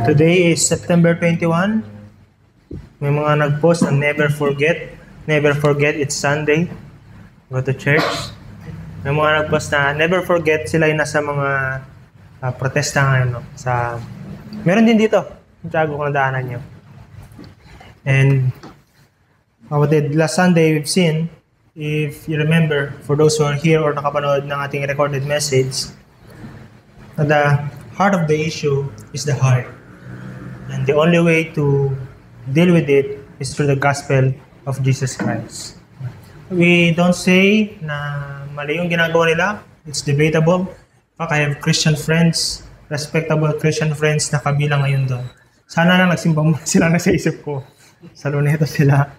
Today is September 21. May mga nag-post na never forget. Never forget it's Sunday. Go to church. May mga nag-post na never forget sila yung nasa mga protesta ngayon. Meron din dito. Tiago kung nadaanan nyo. And last Sunday we've seen, if you remember, for those who are here or nakapanood ng ating recorded message, the heart of the issue is the heart. And the only way to deal with it is through the gospel of Jesus Christ. We don't say na mali yung ginagawa nila. It's debatable. In fact, I have Christian friends, respectable Christian friends na kabilang ngayon doon. Sana na nagsimba muna sila na sa isip ko. Sa Luneta sila.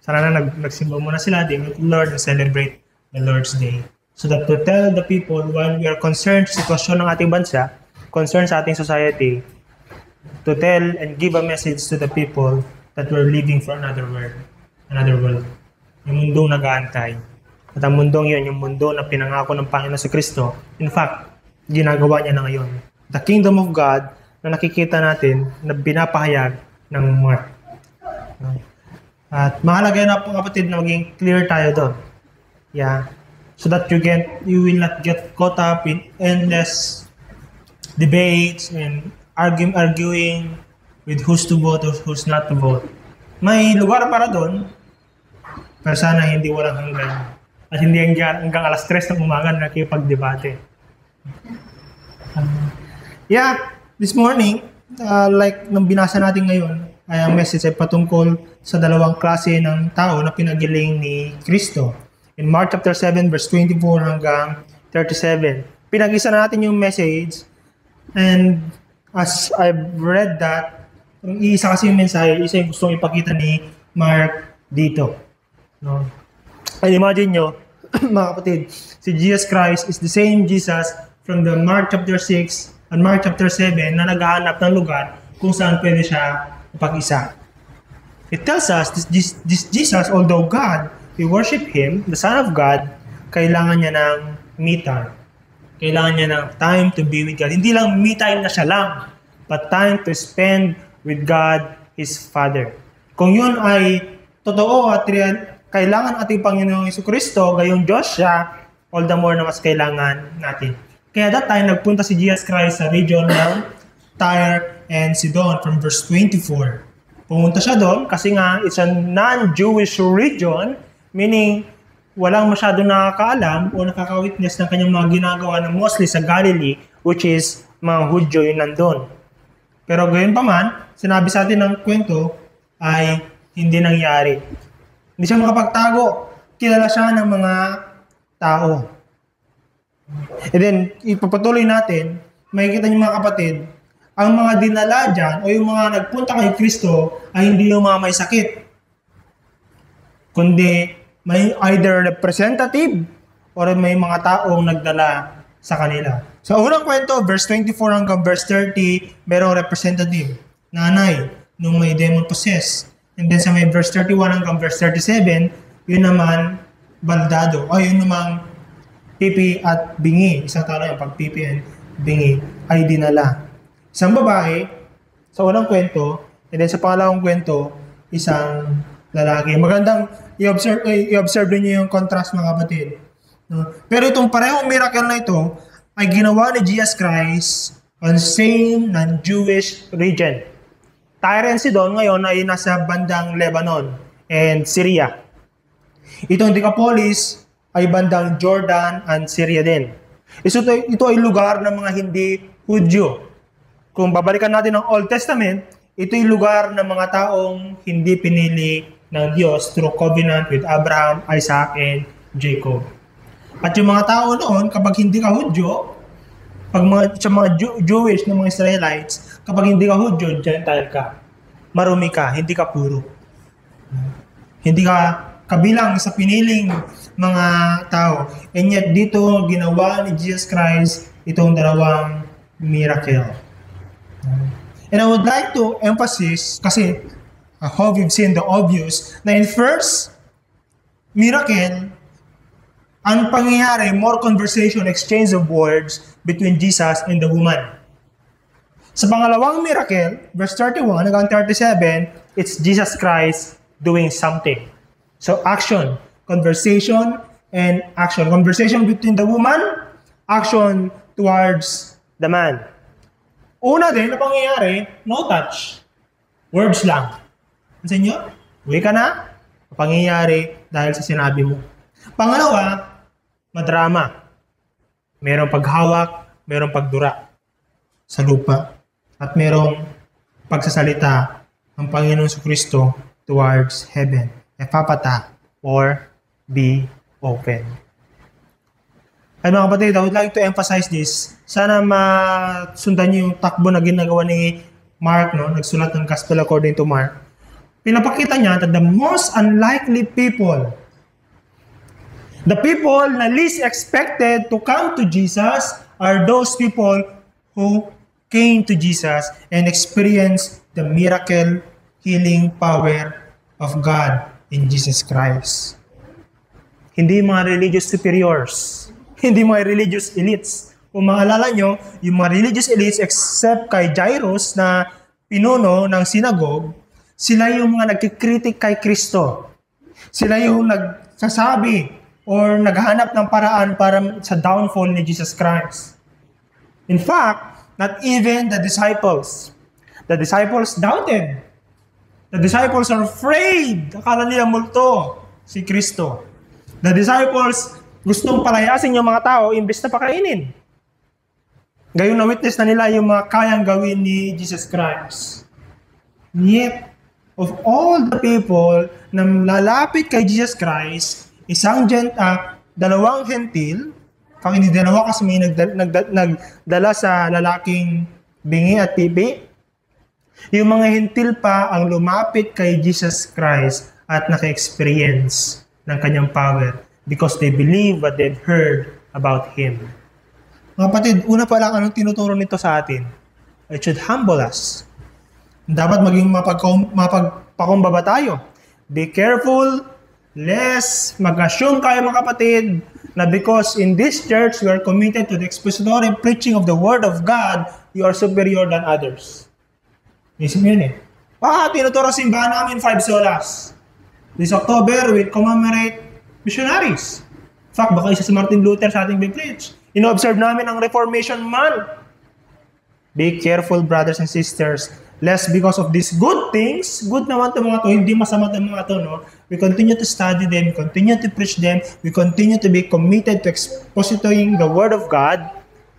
Sana na nagsimba muna sila. They meet the Lord and celebrate the Lord's Day. So that to tell the people while we are concerned sa sitwasyon ng ating bansa, concerned sa ating society, to tell and give a message to the people that we're living for another world. Yung mundong nag-aantay. At ang mundong yun, yung mundo na pinangako ng Panginoon sa Kristo, in fact, ginagawa niya na ngayon. The kingdom of God na nakikita natin na binapahayag ng Mark. At mahalaga na po kapatid na maging clear tayo doon. Yeah. So that you will not get caught up in endless debates and arguing with who's to vote or who's not to vote. May lugar para doon, pero sana hindi walang hanggan. At hindi hanggang alas 3 ng umaga na nakikipag-debate. This morning, like nang binasa natin ngayon, ay ang message ay patungkol sa dalawang klase ng tao na pinagiling ni Kristo. In Mark chapter 7, verse 24 hanggang 37. Pinag-isa natin yung message, and as I've read that, isa kasi yung mensahe, isa yung gustong ipakita ni Mark dito. No? And imagine nyo, mga kapatid, si Jesus Christ is the same Jesus from the Mark chapter 6 and Mark chapter 7 na naghahanap ng lugar kung saan pwede siya ipag-isa. It tells us this Jesus, although God, we worship Him, the Son of God, kailangan niya ng me time. Kailangan niya ng time to be with God. Hindi lang me time na siya lang, but time to spend with God, His Father. Kung yun ay totoo at kailangan ating Panginoong Jesucristo, gayong Diyos siya, all the more na mas kailangan natin. Kaya that time, nagpunta si Jesus Christ sa region ng Tyre and Sidon from verse 24. Pumunta siya doon kasi nga it's a non-Jewish region, meaning walang masyadong nakakaalam o nakaka-witness ng kanyang mga ginagawa ng mostly sa Galilee, which is mga Hudyo yun nandun. Pero gayon pa man, sinabi sa atin ng kwento ay hindi nangyari. Hindi siya makapagtago. Kilala siya ng mga tao. And then, ipapatuloy natin, makikita niyo mga kapatid, ang mga dinala dyan o yung mga nagpunta kay Kristo ay hindi yung mga may sakit, kundi may either representative or may mga taong nagdala sa kanila. Sa unang kwento, verse 24 hanggang verse 30, merong representative, nanay, nung may demon possessed. And then sa may verse 31 hanggang verse 37, yun naman baldado, o yun namang pipi at bingi. Isang tao yung pag pipi and bingi ay dinala. Isang babae, sa unang kwento, and then sa pangalawang kwento, isang lalaki. Magandang i-observe niyo yung contrast mga kapatid. No? Pero itong parehong miracle na ito ay ginawa ni Jesus Christ on same non-Jewish region. Tyre and Sidon ngayon ay nasa bandang Lebanon and Syria. Itong Decapolis ay bandang Jordan and Syria din. Ito ay lugar ng mga hindi Hudyo. Kung babalikan natin ang Old Testament, ito ay lugar ng mga taong hindi pinili ng Diyos through covenant with Abraham, Isaac, and Jacob. At yung mga tao noon, kapag hindi ka Hudyo, sa mga Jewish na mga Israelites, kapag hindi ka Hudyo, Gentile ka. Marumi ka, hindi ka puro. Hindi ka kabilang sa piniling mga tao. And yet, dito ginawa ni Jesus Christ itong dalawang miracle. And I would like to emphasize, kasi I hope you've seen the obvious, na in first miracle, ang pangyayari, more conversation, exchange of words between Jesus and the woman. Sa pangalawang miracle, verse 31 hanggang 37, it's Jesus Christ doing something. So action, conversation, and action. Conversation between the woman, action towards the man. Una din na pangyayari, no touch. Words lang. Sa inyo, uwi ka na, pangyayari dahil sa sinabi mo. Pangalawa, madrama. Merong paghawak, merong pagdura sa lupa. At merong pagsasalita ng Panginoon Kristo towards heaven. Epapata or be open. Ay mga kapatid, I would like to emphasize this. Sana masundan niyo yung takbo na ginagawa ni Mark, no? Nagsulat ng Gospel according to Mark. Pinapakita niya that the most unlikely people, the people na least expected to come to Jesus are those people who came to Jesus and experienced the miracle healing power of God in Jesus Christ. Hindi mga religious superiors, hindi mga religious elites. Kung maalala nyo, yung mga religious elites except kay Jairus na pinuno ng synagogue, sila yung mga nagkikritik kay Kristo. Sila yung nagsasabi or naghahanap ng paraan para sa downfall ni Jesus Christ. In fact, not even the disciples. The disciples doubted. The disciples are afraid. Akala nila multo si Kristo. The disciples gustong palayasin yung mga tao imbes na pakainin. Gayon na witness na nila yung mga kayang gawin ni Jesus Christ. Yet, of all the people na lalapit kay Jesus Christ, dalawang hentil, pag hindi dalawa kasi may nagdala sa lalaking bingi at pipi, yung mga hentil pa ang lumapit kay Jesus Christ at naka-experience ng kanyang power because they believe what they've heard about Him. Mga kapatid, una pa lang anong tinuturo nito sa atin? It should humble us. Dapat maging mapagpakumbaba tayo. Be careful lest mag-assume kayo mga kapatid na because in this church we are committed to the expository preaching of the Word of God, you are superior than others. Isip yun eh. Tinuturo simbahan namin 5 solas. This October, we commemorate missionaries. In fact, baka isa si Martin Luther sa ating preach. Ino-observe namin ang Reformation Month. Be careful, brothers and sisters, lest because of these good things, good naman itong mga to, hindi masama itong mga to, no? We continue to study them, we continue to preach them, we continue to be committed to expositoring the Word of God,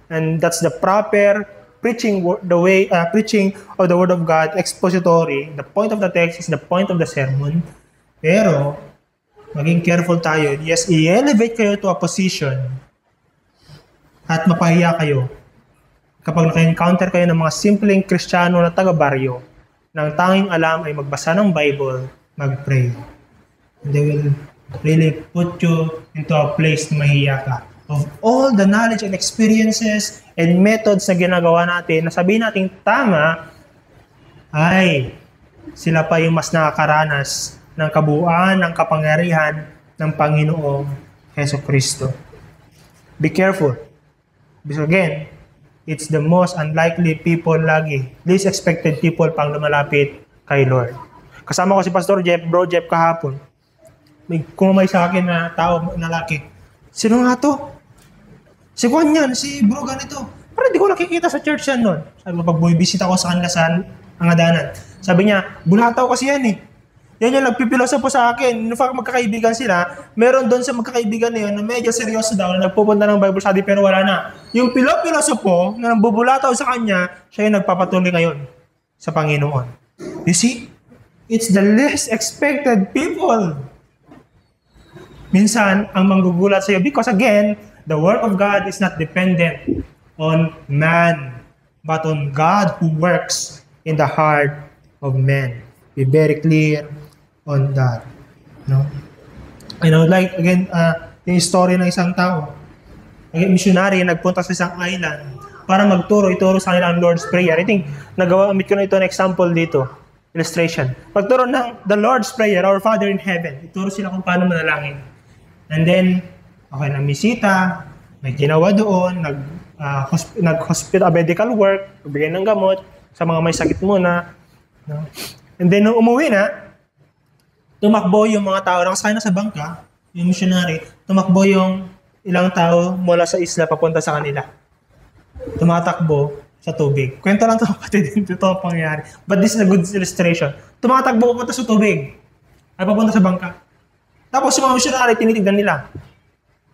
and that's the proper preaching of the Word of God, expository. The point of the text is the point of the sermon. Pero, maging careful tayo. Yes, i-elevate kayo to a position at mapahiya kayo kapag naka-encounter kayo ng mga simpleng Kristiyano na taga-baryo, na ang tanging alam ay magbasa ng Bible, mag-pray. And they will really put you into a place na mahiya ka. Of all the knowledge and experiences and methods na ginagawa natin, na sabihin natin tama, ay sila pa yung mas nakakaranas ng kabuuan, ng kapangyarihan ng Panginoong Jesucristo. Be careful. Because again, it's the most unlikely people lagi. Least expected people pang lumalapit kay Lord. Kasama ko si Pastor Jeff, Bro Jeff kahapon. May kumamay sa akin na tao na laki. Sino nga to? Si Juan yan, si bro ganito. Pero hindi ko nakikita sa church yan nun. Sabi ko, pag bumibisit ako sa kanila sa Angadanan. Sabi niya, bulataw kasi yan eh. Yan yung nagpipilosopo sa akin. In fact, magkakaibigan sila. Meron doon sa magkakaibigan na yun na medyo seryoso daw na nagpupunta ng Bible study pero wala na. Yung pilosopo na nambubulataw sa kanya, siya yung nagpapatuloy ngayon sa Panginoon. You see? It's the least expected people. Minsan, ang manggugulat sa iyo because again, the work of God is not dependent on man, but on God who works in the heart of man. Be very clear on that. No? I know, like, again, yung story ng isang tao. Ang missionary nagpunta sa isang island para ituro sa kanila ang Lord's Prayer. I think, amit ko na ito ng example dito. Illustration. Pagturo ng the Lord's Prayer, Our Father in Heaven, ituro sila kung paano manalangin. And then, okay, namisita, may ginawa doon, nag-hospital, medical work, bigay ng gamot sa mga may sakit muna. No? And then, nung umuwi na, tumakbo yung mga tao, nakasakay na sa bangka, yung missionary, tumakbo yung ilang tao mula sa isla papunta sa kanila. Tumatakbo sa tubig. Kwento lang ito, kapatid, ito ang pangyayari. But this is a good illustration. Tumatakbo papunta sa tubig, ay papunta sa bangka. Tapos yung mga missionary, tinitignan nila.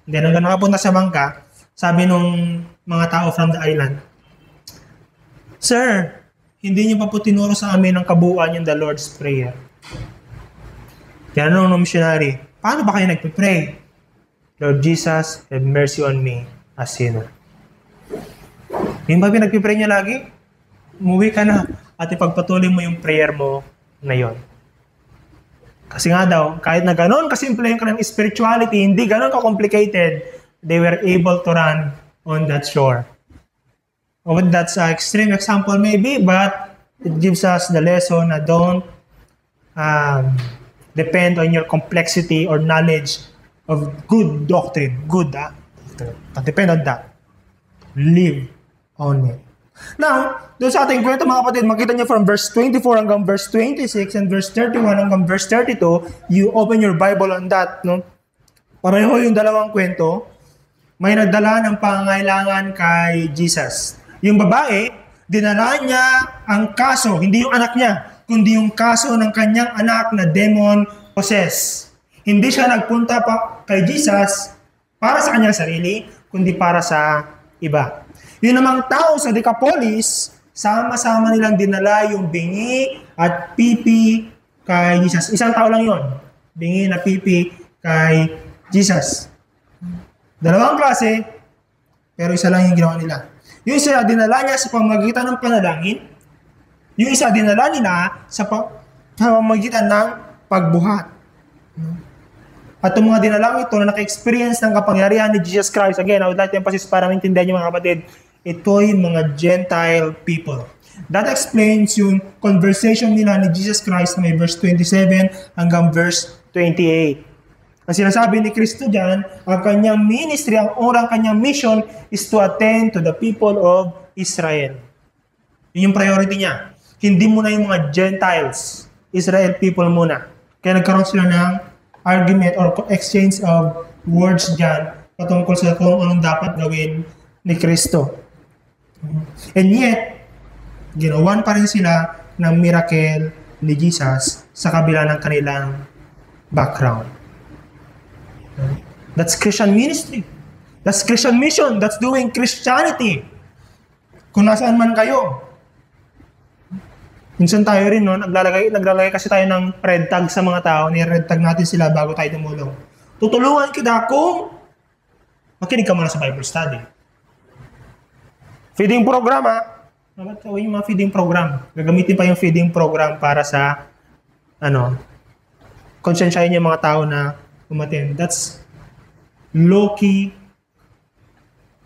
Then, hanggang nakapunta sa bangka, sabi nung mga tao from the island, Sir, hindi niyo pa po tinuro sa amin ang kabuuan yung the Lord's Prayer. Tinanong ng missionary, paano ba kayo nagpipray? Lord Jesus, have mercy on me, a sinner. Yung ba pinagpipray niya lagi? Umuwi ka na at ipagpatuloy mo yung prayer mo na yon. Kasi nga daw, kahit na gano'n kasimple yung kanilang spirituality, hindi gano'n ka-complicated, they were able to run on that shore. Oh, that's an extreme example maybe, but it gives us the lesson na don't depend on your complexity or knowledge of good doctrine. Good, Don't depend on that. Live on it. Now, doon sa ating kwento mga kapatid, makita niyo from verse 24 hanggang verse 26 and verse 31 hanggang verse 32, you open your Bible on that, no? Pareho yung dalawang kwento. May nagdala ng pangangailangan kay Jesus. Yung babae, dinala niya ang kaso, hindi yung anak niya, kundi yung kaso ng kanyang anak na demon possessed. Hindi siya nagpunta pa kay Jesus para sa kanyang sarili, kundi para sa iba. Yun namang tao sa Decapolis, sama-sama nilang dinala yung bingi at pipi kay Jesus. Isang tao lang yon, bingi na pipi kay Jesus. Dalawang klase, pero isa lang yung ginawa nila. Yung isa dinala niya sa pamamagitan ng panalangin, yung isa dinala nila sa pamamagitan ng pagbuhat. At yung mga dinalang ito na naka-experience ng kapangyarihan ni Jesus Christ, again, I would like to emphasize para maintindihan niyo mga kapatid, ito yung mga Gentile people. That explains yung conversation nila ni Jesus Christ na may verse 27 hanggang verse 28. Ang sinasabi ni Kristo dyan, ang kanyang ministry, ang orang kanyang mission is to attend to the people of Israel. Yun yung priority niya. Hindi muna yung mga Gentiles, Israel people muna. Kaya nagkaroon sila ng argument or exchange of words dyan patungkol sa kung anong dapat gawin ni Kristo. And yet, ginawan pa rin sila ng miracle ni Jesus sa kabila ng kanilang background. That's Christian ministry. That's Christian mission. That's doing Christianity. Kung nasaan man kayo. Minsan tayo rin, no? Naglalagay kasi tayo ng red tag sa mga tao. Ni-red tag natin sila bago tayo tumulong. Tutulungan kita kung makinig ka muna sa Bible study. Feeding program, Bakit yung mga feeding program? Gagamitin pa yung feeding program para sa, konsensyahin yung mga tao na umattend. That's low-key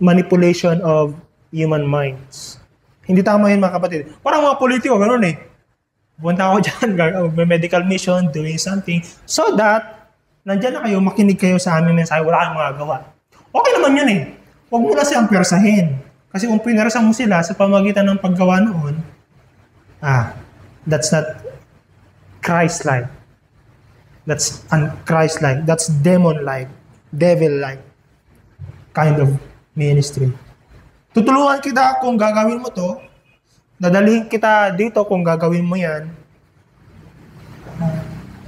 manipulation of human minds. Hindi tama yun mga kapatid. Parang mga politiko, gano'n eh. Punta ako dyan, may medical mission, doing something, so that, nandyan na kayo, makinig kayo sa aming mensahe, wala kayong magagawa. Okay naman yun eh. Huwag mo na siyang persahin. Kasi kung pinarasan mo sila sa pamagitan ng paggawa noon, that's not Christ-like. That's un-Christ-like. That's demon-like, devil-like kind of ministry. Tutulungan kita kung gagawin mo to. Dadalhin kita dito kung gagawin mo yan.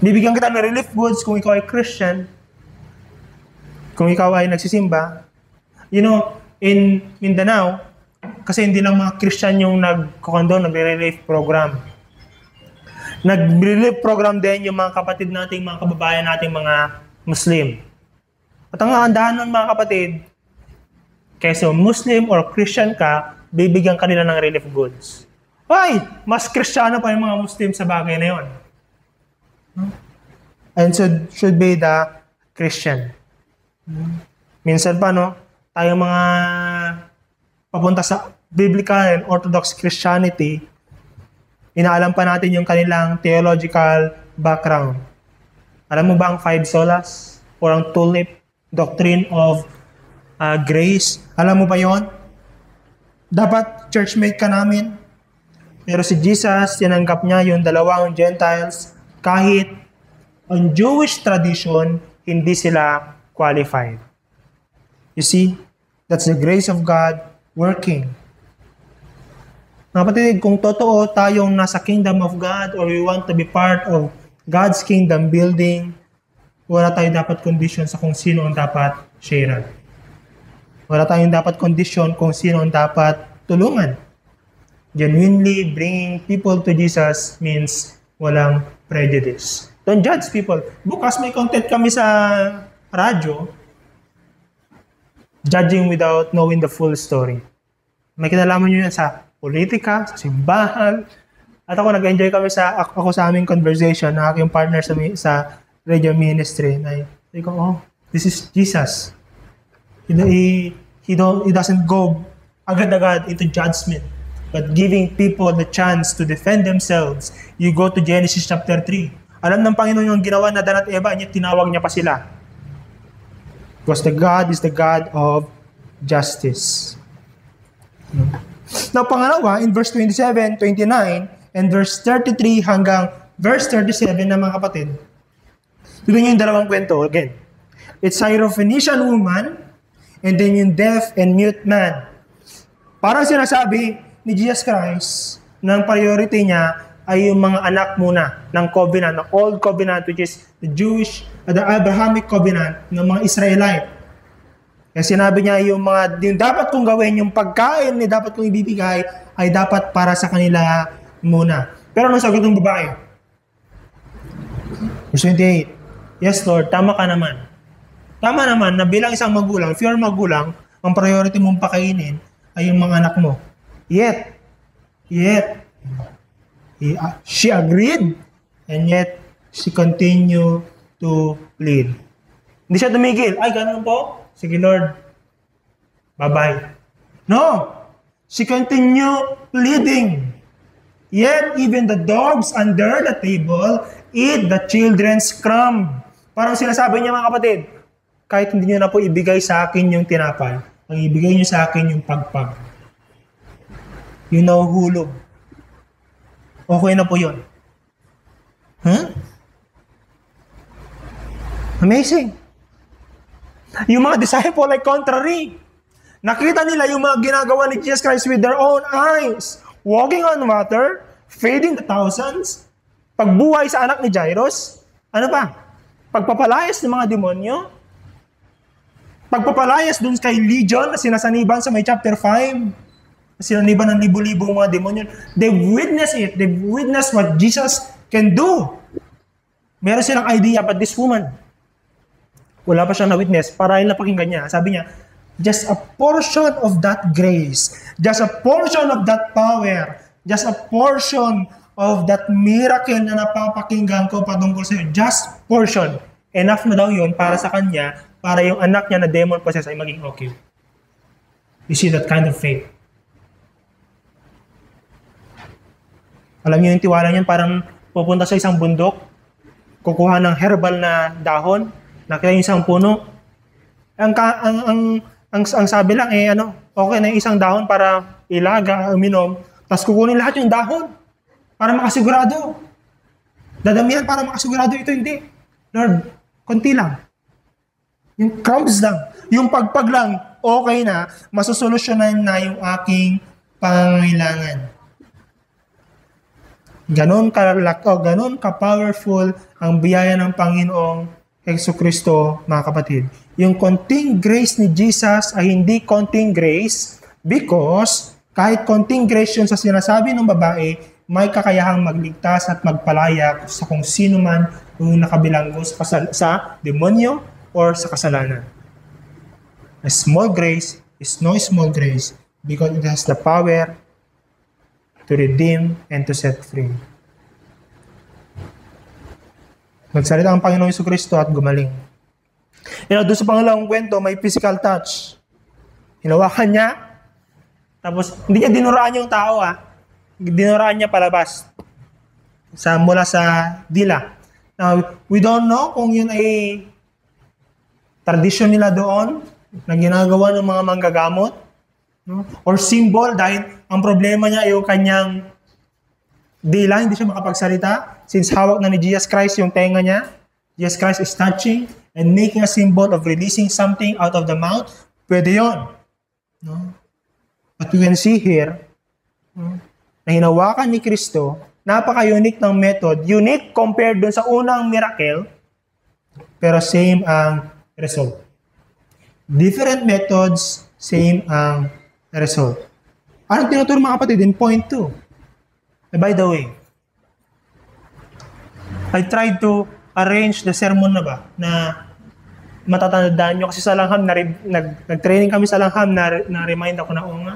Bibigyan kita ng relief goods kung ikaw ay Christian. Kung ikaw ay nagsisimba. In Mindanao, kasi hindi lang mga Christian yung nag-condone, nagre-relief program. Nag-relief program din yung mga kapatid nating, mga kababayan nating mga Muslim. At ang kagandahan ng mga kapatid, kaysa Muslim or Christian ka, bibigyan kanila ng relief goods. Ay, mas Kristiyano pa yung mga Muslim sa bagay na yun. And should be the Christian. Minsan pa, tayong mga papunta sa biblical and orthodox Christianity, inaalam pa natin yung kanilang theological background. Alam mo ba ang 5 solas or ang tulip doctrine of grace? Alam mo ba yon? dapat churchmate ka namin. Pero si Jesus, tinanggap niya yung dalawang Gentiles kahit on Jewish tradition, hindi sila qualified. You see, that's the grace of God working. Mga kapatid, kung totoo tayong nasa kingdom of God or we want to be part of God's kingdom building, wala tayong dapat condition sa kung sino ang dapat share. Wala tayong dapat condition kung sino ang dapat tulungan. Genuinely bringing people to Jesus means walang prejudice. Don't judge people. Bukas may content kami sa radyo, judging without knowing the full story. May kinalaman nyo yan sa politika, sa simbahan. At ako nag-enjoy kami ako sa aming conversation na aking partner sa radio ministry. Na sabi ko, oh, this is Jesus. He doesn't go agad-agad into judgment, but giving people the chance to defend themselves. You go to Genesis chapter 3. Alam ng Panginoon yung ginawa na Dan at Eva, niya tinawag niya pa sila. Because the God is the God of justice. Now, pangalawa, in verse 27, 29, and verse 33 hanggang verse 37 na mga kapatid, tignan niyo yung dalawang kwento again. It's Syrophoenician woman, and then yung deaf and mute man. Parang sinasabi ni Jesus Christ, ng priority niya ay yung mga anak muna ng covenant, ng old covenant, which is the Jewish, the Abrahamic covenant ng mga Israelite. Kaya sinabi niya yung dapat kong gawin, yung pagkain na dapat kong ibibigay ay dapat para sa kanila muna. Pero anong sagot ng babae? Verse 28, yes Lord, tama ka naman. Tama naman na bilang isang magulang, if you're magulang, ang priority mong pakainin ay yung mga anak mo. Yet, she agreed, and yet she continued to plead. Hindi siya tumigil. Ay, ganun po? Sige Lord, bye-bye. No! She continued pleading. Yet, even the dogs under the table eat the children's crumb. Parang sinasabi niya mga kapatid, kahit hindi niyo na po ibigay sa akin yung tinapay, ang ibigay niyo sa akin yung pagpag. Yung nahuhulog. Okay na po yun. Huh? Amazing. Yung mga disciple ay contrary. Nakita nila yung mga ginagawa ni Jesus Christ with their own eyes. Walking on water, feeding the thousands, pagbuhay sa anak ni Jairus, ano pa? Pagpapalayas ng mga demonyo, pagpapalayas dun kay Legion na sinasaniban sa may chapter 5, sinaniban ng libo-libong mga demonyo. They witness it. They witness what Jesus can do. Meron silang idea, but this woman, wala pa siyang na-witness. Para yung napakinggan niya, sabi niya, just a portion of that grace, just a portion of that power, just a portion of that miracle na napapakinggan ko patungkol sa iyo, just portion. Enough na daw yun para sa kanya, para yung anak niya na demon possessed ay maging okay. You see that kind of faith. Alam niyo yung tiwala niyan, parang pupunta sa isang bundok, kukuha ng herbal na dahon, nakita yung isang puno. Ang sabi lang okay na yung isang dahon para ilaga, uminom, tapos kukunin lahat yung dahon para makasigurado. Dadamihan para makasigurado ito, hindi. Lord, konti lang. Yung crumbs lang, yung pagpag lang, okay na, masusolusyonan na yung aking pangangailangan. Ganon ka-powerful ang biyaya ng Panginoong Jesucristo, mga kapatid. Yung konting grace ni Jesus ay hindi konting grace because kahit konting grace yun sa sinasabi ng babae, may kakayahang magligtas at magpalaya sa kung sino man yung nakabilanggo sa demonyo or sa kasalanan. A small grace is no small grace because it has the power to redeem and to set free. Nagsalita ang Panginoong Jesucristo at gumaling. Doon sa pangalawang kwento, may physical touch. Hinawakan niya, tapos hindi niya dinuraan yung tao, dinuraan niya palabas mula sa dila. Now, we don't know kung yun ay tradisyon nila doon na ginagawa ng mga manggagamot No? Or symbol dahil ang problema niya ay yung kanyang dila, hindi siya makapagsalita. Since hawak na ni Jesus Christ yung tenga niya, Jesus Christ is touching and making a symbol of releasing something out of the mouth. Pwede yun. No? But we can see here, na hinawakan ni Kristo, napaka-unique ng method. Unique compared dun sa unang miracle, pero same ang result. Different methods, same ang result. Anong tinuturo mga kapatid in point 2? By the way, I tried to arrange the sermon na ba na matatandaan nyo kasi sa Langham, nag-training kami sa Langham na remind ako na nga,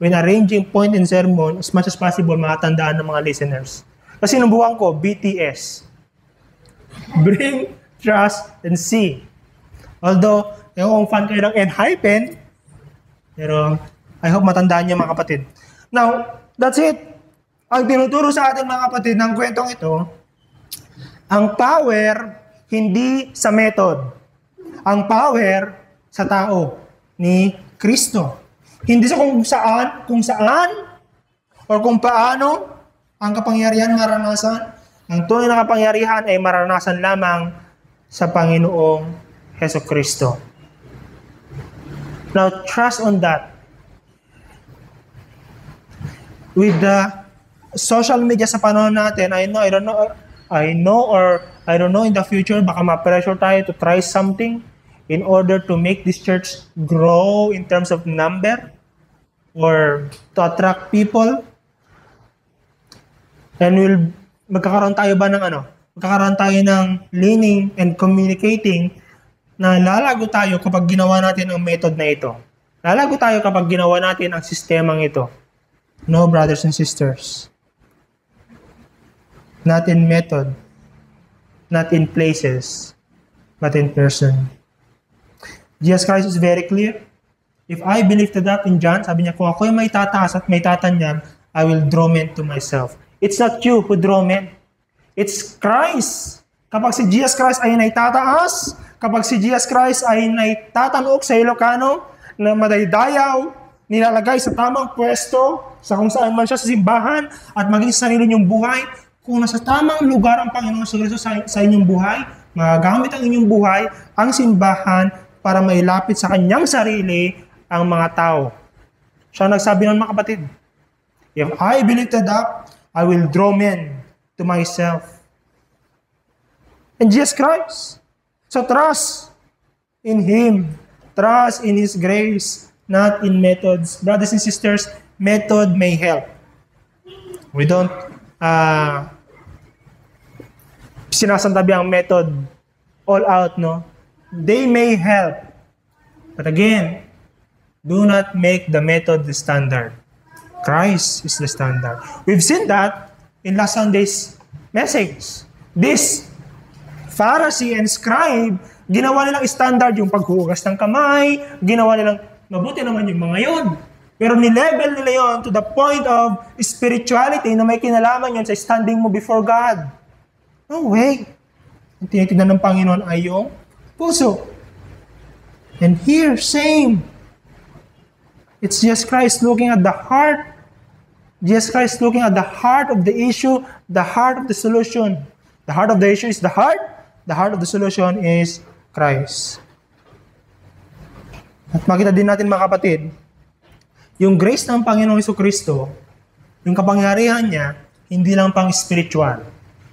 when arranging point in sermon, as much as possible, makatandaan ng mga listeners. Kasi nabuhan ko, BTS. Bring, trust, and see. Although, yung fan kayo ng Enhypen, pero I hope matandaan niyo mga kapatid. Now, that's it. Ang tinuturo sa atin mga kapatid ng kwentong ito, ang power hindi sa method. Ang power sa tao ni Kristo. Hindi sa kung saan, or kung paano ang kapangyarihan maranasan. Ang tunay na kapangyarihan ay maranasan lamang sa Panginoong Hesukristo. Now, trust on that. With the social media sa panahon natin, I don't know in the future, baka ma-pressure tayo to try something in order to make this church grow in terms of number or to attract people. And magkakaroon tayo ba ng magkakaroon tayo ng leaning and communicating na lalago tayo kapag ginawa natin ang method na ito. Lalago tayo kapag ginawa natin ang sistemang ito. No, brothers and sisters. Not in method, not in places, but in person. Jesus Christ is very clear. If I believe to that in John, sabi niya, kung ako'y may tataas at may tatanyag, I will draw men to myself. It's not you who draw men. It's Christ. Kapag si Jesus Christ ay naitataas, kapag si Jesus Christ ay naitatanok sa Ilocano, na madaydayaw, nilalagay sa tamang pwesto, sa kung saan man siya sa simbahan, at maging sa sarili niyong buhay, kung nasa tamang lugar ang Panginoon sa inyong buhay, magagamit ang inyong buhay, ang simbahan, para mailapit sa kanyang sarili ang mga tao. Siya nagsabi ng mga kapatid, if I be lifted up, I will draw men to myself. And Jesus Christ. So trust in Him. Trust in His grace, not in methods. Brothers and sisters, method may help. We don't sinasantabi ang method all out, no? They may help. But again, do not make the method the standard. Christ is the standard. We've seen that in last Sunday's message. This Pharisee and scribe, ginawa nilang standard yung paghugas ng kamay, ginawa nilang mabuti naman yung mga yon. Pero nilevel nila yon to the point of spirituality na may kinalaman yon sa standing mo before God. No way. Ang tinitignan ng Panginoon ay yung puso. And here, same. It's Jesus Christ looking at the heart. Jesus Christ looking at the heart of the issue, the heart of the solution. The heart of the issue is the heart. The heart of the solution is Christ. At makita din natin mga kapatid, yung grace ng Panginoong Hesukristo, yung kapangyarihan niya, hindi lang pang spiritual,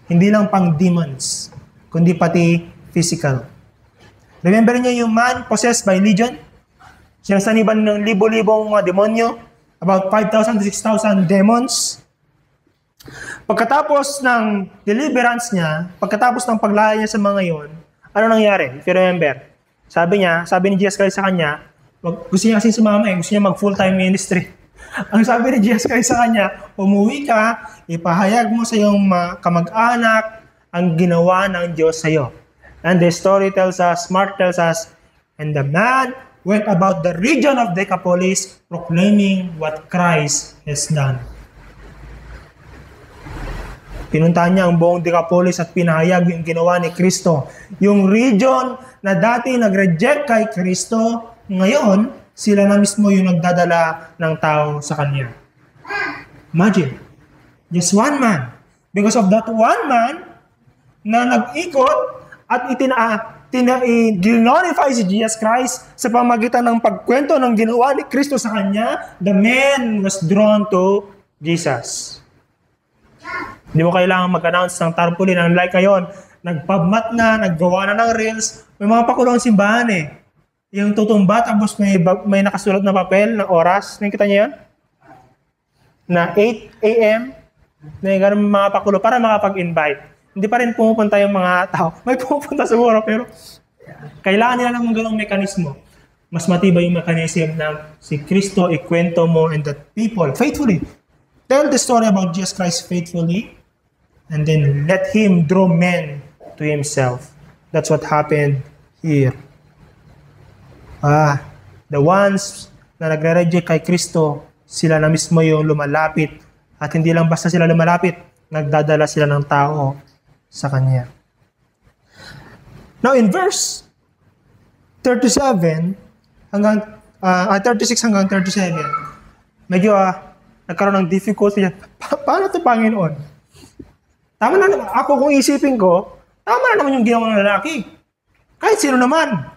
hindi lang pang demons, kundi pati physical. Remember niyo yung man possessed by legion? Sinasaniban ng libo-libong mga demonyo, about 5,000 to 6,000 demons. Pagkatapos ng deliverance niya, pagkatapos ng paglaya niya sa mga yon, ano nangyari? If you remember, sabi ni Jesus Christ sa kanya, gusto niya kasi sumama gusto niya mag full-time ministry. Ang sabi ni Jesus Christ sa kanya, umuwi ka, ipahayag mo sa iyong kamag-anak ang ginawa ng Diyos sa iyo. And the story tells us, Mark tells us, and the man went about the region of Decapolis proclaiming what Christ has done. Pinuntahan niya ang buong Decapolis at pinahayag yung ginawa ni Kristo. Yung region na dati nag-reject kay Kristo, ngayon, sila na mismo yung nagdadala ng tao sa Kanya. Imagine, just one man. Because of that one man na nag-ikot at glorify si Jesus Christ sa pamagitan ng pagkwento ng ginawa ni Kristo sa Kanya, the man was drawn to Jesus. Hindi mo kailangan mag-announce ng tarpaulin. Unlike ngayon, nagpabmat na, naggawa na ng reels. May mga pakulong simbahan eh. Yung tutumba, tapos may nakasulat na papel ng oras. Nakikita niyo yan? Na 8 a.m. na yung ganun mga pakulo para makapag-invite. Hindi pa rin pumupunta yung mga tao. May pumupunta siguro, pero kailangan nila ng ganung mekanismo. Mas matibay yung mechanism na si Kristo ikwento mo and that people faithfully tell the story about Jesus Christ faithfully and then let Him draw men to Himself. That's what happened here. The ones na nagre-reject kay Kristo, sila na mismo yung lumalapit. At hindi lang basta sila lumalapit, nagdadala sila ng tao sa Kanya. Now in verse 37 hanggang 36 hanggang 37, medyo nagkaroon ng difficulty yan. Paano ito, Panginoon? Tama na naman. Ako kung isipin ko, tama na naman yung ginawa ng lalaki. Kahit sino naman.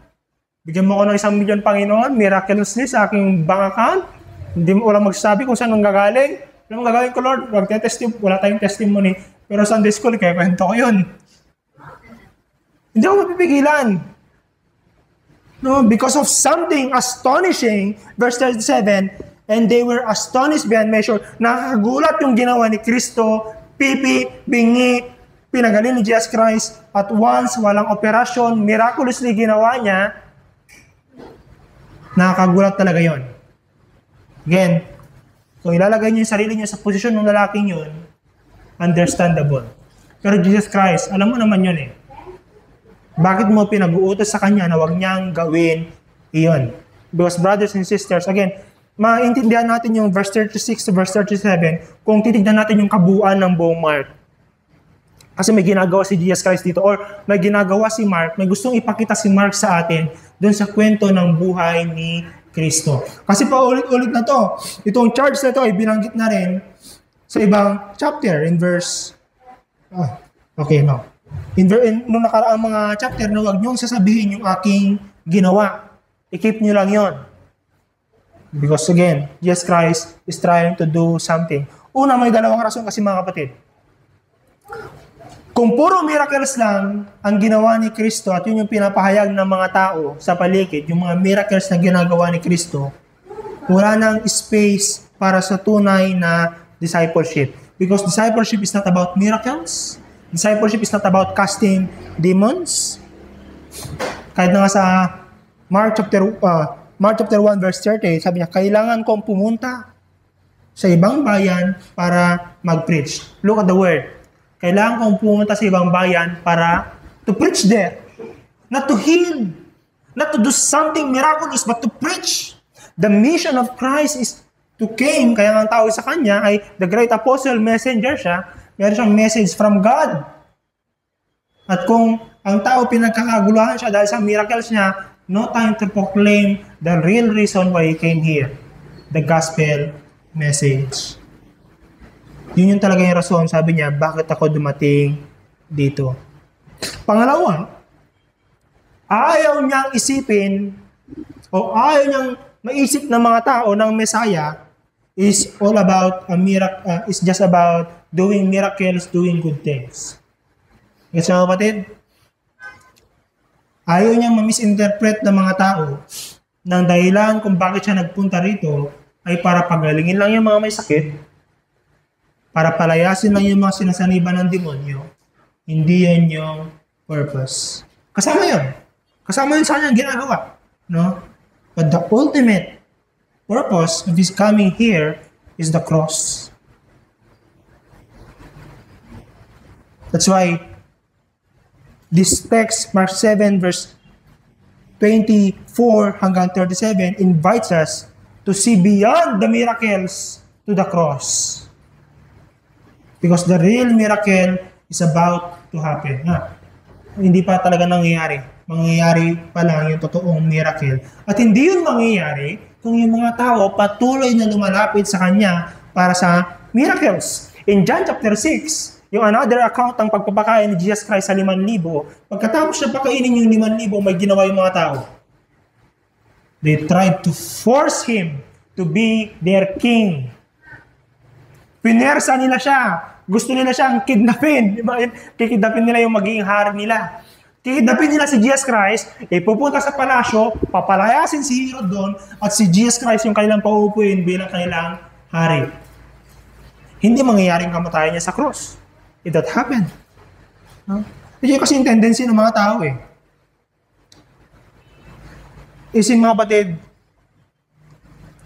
Bigyan mo ako ng 1 million, Panginoon, miraculously sa aking bank account. Hindi mo walang magsasabi kung saan nang gagaling. Alam mo gagawin ko, Lord? Wala tayong testimony. Pero Sunday school, kaya kwento ko yun. Hindi ako mapipigilan. No, because of something astonishing, verse 37, and they were astonished beyond measure. Nakagulat yung ginawa ni Kristo, pipi, bingi, pinagaling ni Jesus Christ, at once, walang operasyon, miraculously ginawa niya, nakakagulat talaga yon. Again, kung ilalagay niyo yung sarili niyo sa posisyon ng lalaking yun, understandable. Pero Jesus Christ, alam mo naman yun eh. Bakit mo pinag-uutos sa Kanya na huwag niyang gawin iyon? Because brothers and sisters, again, maintindihan natin yung verse 36 to verse 37 kung titignan natin yung kabuuan ng buong Mark. Kasi may ginagawa si Jesus Christ dito or may ginagawa si Mark, may gustong ipakita si Mark sa atin doon sa kwento ng buhay ni Kristo. Kasi paulit-ulit na to. Itong charge na to ay binanggit na rin sa ibang chapter in verse... nung nakaraang mga chapter na huwag niyong sasabihin yung aking ginawa. I-keep niyo lang yon. Because again, Jesus Christ is trying to do something. Una, may dalawang rason kasi mga kapatid. Kung puro miracles lang ang ginawa ni Kristo at yun yung pinapahayag ng mga tao sa paligid, yung mga miracles na ginagawa ni Kristo, wala nang space para sa tunay na discipleship. Because discipleship is not about miracles. Discipleship is not about casting demons. Kahit na nga sa Mark chapter 1 verse 30, sabi niya, kailangan kong pumunta sa ibang bayan para mag-preach. Look at the word. Kailangan kong pumunta sa ibang bayan para to preach there. Not to heal. Not to do something miraculous, but to preach. The mission of Christ is to came, kaya ang tawag sa Kanya ay the great apostle, messenger siya. Meron siyang message from God. At kung ang tao pinagkakaguluhan siya dahil sa miracles niya, no time to proclaim the real reason why he came here. The gospel message. Yun yung talaga yung rason, sabi niya, bakit ako dumating dito. Pangalawa, ayaw niyang isipin o ayaw niyang maisip ng mga tao ng Messiah is all about a miracle, is just about doing miracles, doing good things. Gets mo, kapatid? Ayaw niyang ma-misinterpret ng mga tao ng dahilan kung bakit siya nagpunta rito ay para pagalingin lang yung mga may sakit, para palayasin lang yung mga sinasaniban ng demonyo. Hindi yan yung purpose. Kasama yun. Kasama yun sa kanyang ginagawa. No? But the ultimate purpose of his coming here is the cross. That's why this text, Mark 7 verse 24 hanggang 37, invites us to see beyond the miracles to the cross. Because the real miracle is about to happen. Hindi pa talaga nangyayari. Mangyayari pa lang yung totoong miracle. At hindi yun mangyayari kung yung mga tao patuloy na lumalapit sa Kanya para sa miracles. In John chapter 6, yung another account ng pagpapakain ni Jesus Christ sa 5,000, pagkatapos siya pakainin yung 5,000, may ginawa yung mga tao. They tried to force Him to be their king. Pinersa nila siya. Gusto nila siyang kidnapin. Kikidnapin nila yung magiging hari nila. Kikidnapin nila si Jesus Christ, pupunta sa palasyo, papalayasin si Herod doon, at si Jesus Christ yung kanilang pauupuin bilang kanilang hari. Hindi mangyayaring kamatayan niya sa cross. It that happened. No? Ito kasi yung tendency ng mga tao eh. Isin mga kapatid,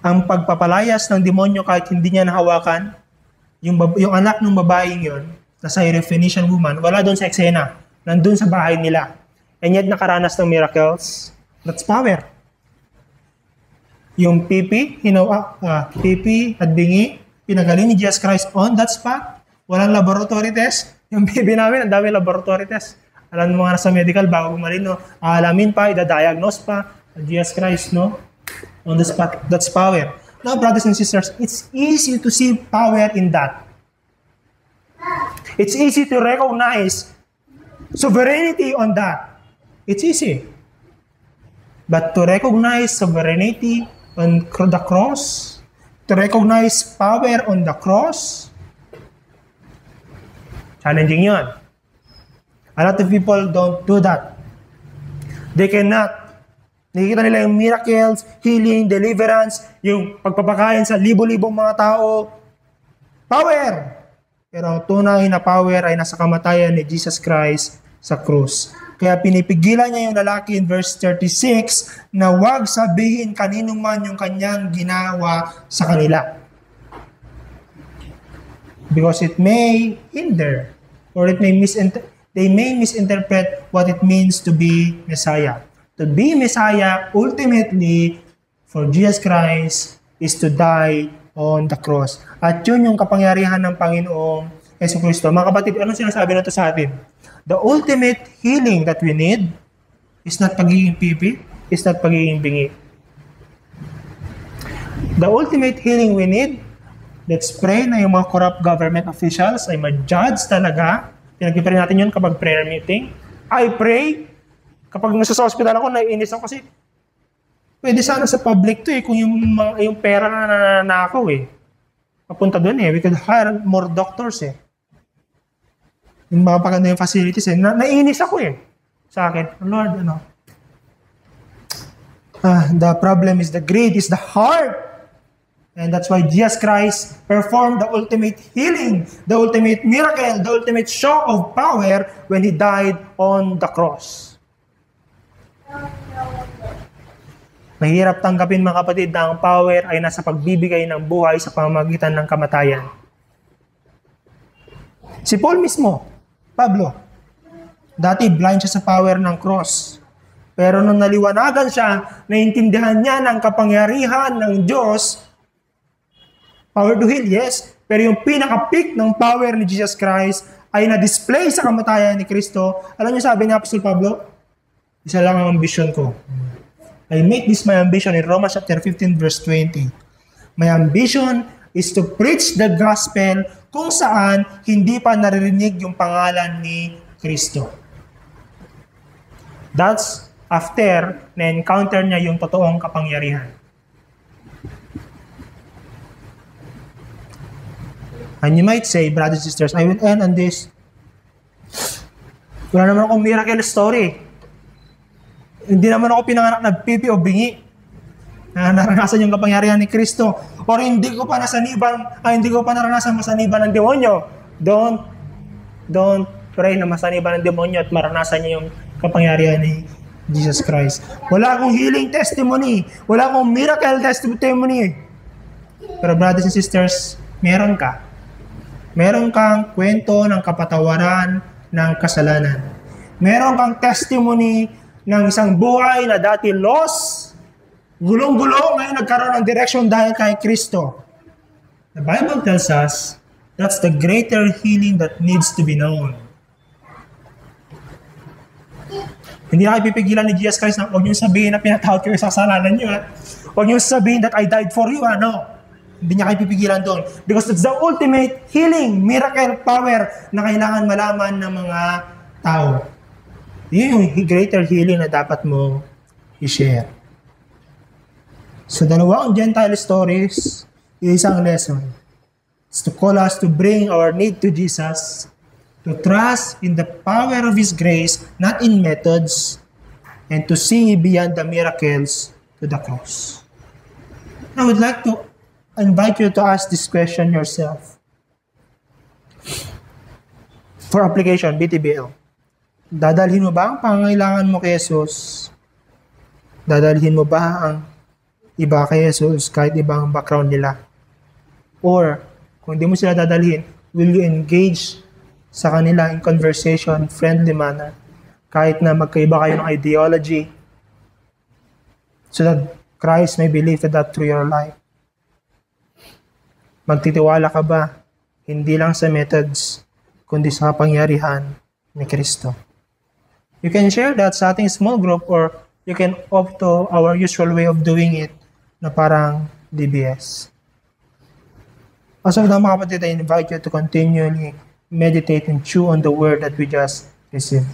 ang pagpapalayas ng demonyo kahit hindi niya nahawakan, yung anak ng babaeng yon, na Syrophoenician woman, wala doon sa eksena. Nandun sa bahay nila. And yet nakaranas ng miracles. That's power. Yung pipi at bingi, pinagaling ni Jesus Christ on that spot. Walang laboratory test. Yung baby namin, ang dami laboratory test. Alam mo nga sa medical, bago gumaling, no? Aalamin pa, idadiagnose pa. Jesus Christ, no? On the spot. That's power. Now, brothers and sisters, it's easy to see power in that. It's easy to recognize sovereignty on that. It's easy. But to recognize sovereignty on the cross, to recognize power on the cross, challenging yun. A lot of people don't do that. They cannot. Nakikita nila yung miracles, healing, deliverance, yung pagpapakain sa libo-libong mga tao. Power! Pero ang tunay na power ay nasa kamatayan ni Jesus Christ sa krus. Kaya pinipigilan niya yung lalaki in verse 36 na huwag sabihin kaninong man yung kanyang ginawa sa kanila. Because it may hinder or they may misinterpret what it means to be Messiah. To be Messiah, ultimately, for Jesus Christ, is to die on the cross. At yun yung kapangyarihan ng Panginoong Jesucristo. Mga kapatid, anong sinasabi na ito sa atin? The ultimate healing that we need is not pagiging pipi, is not pagiging bingi. The ultimate healing we need, let's pray na yung mga corrupt government officials ay ma-judge talaga. Pinag-pray natin yun kapag prayer meeting. I pray, kapag nasa hospital ako, naiinis ako kasi pwede sana sa public to kung yung pera na nanakaw papunta doon we could hire more doctors yung mga paganda yung facilities naiinis ako sa akin. Lord, the problem is the greed, is the heart. And that's why Jesus Christ performed the ultimate healing, the ultimate miracle, the ultimate show of power when He died on the cross. Mahirap tanggapin mga kapatid na ang power ay nasa pagbibigay ng buhay sa pamamagitan ng kamatayan. Si Paul mismo, Pablo, dati blind siya sa power ng cross. Pero nung naliwanagan siya, naintindihan niya ng kapangyarihan ng Diyos. Power to heal, yes. Pero yung pinaka-peak ng power ni Jesus Christ ay na-display sa kamatayan ni Kristo. Alam niyo sabi ni Apostol Pablo, isa lang ang ambisyon ko. I make this my ambition in Romans chapter 15 verse 20. My ambition is to preach the gospel kung saan hindi pa naririnig yung pangalan ni Kristo. That's after na-encounter niya yung totoong kapangyarihan. And you might say, brothers and sisters, I will end on this. Wala naman akong miracle story. Hindi naman ako pinanganak na pipi o bingi na naranasan yung kapangyarihan ni Kristo. Or hindi ko pa naranasan masaniban ng demonyo. Don't pray na masaniban ng demonyo at maranasan niya yung kapangyarihan ni Jesus Christ. Wala akong healing testimony. Wala akong miracle testimony. Pero brothers and sisters, meron ka. Meron kang kwento ng kapatawaran ng kasalanan. Meron kang testimony ng isang buhay na dati lost, gulong-gulong, ngayon nagkaroon ng direction dahil kay Kristo. The Bible tells us that's the greater healing that needs to be known. Hindi na kayo pipigilan ni Jesus Christ na huwag niyo sabihin na pinatawad kayo sa kasalanan niyo. Huwag niyo sabihin that I died for you. No. Hindi niya kayo pipigilan doon. Because it's the ultimate healing, miracle, power na kailangan malaman ng mga tao. Yun yung greater healing na dapat mo i-share. So, dalawang Gentile stories, isang lesson. It's to call us to bring our need to Jesus, to trust in the power of His grace, not in methods, and to see beyond the miracles to the cross. I would like to invite you to ask this question yourself. For application, BTBL. Dadalhin mo ba ang pangangailangan mo kay Jesus? Dadalhin mo ba ang iba kay Jesus kahit ibang background nila? Or, kung hindi mo sila dadalhin, will you engage sa kanila in conversation, friendly manner, kahit na magkaiba kayo ng ideology, so that Christ may be lifted up through your life? Magtitiwala ka ba, hindi lang sa methods, kundi sa kapangyarihan ni Kristo? You can share that sa ating small group, or you can opt to our usual way of doing it na parang DBS. Also, mga kapatid, I invite you to continually meditate and chew on the word that we just received.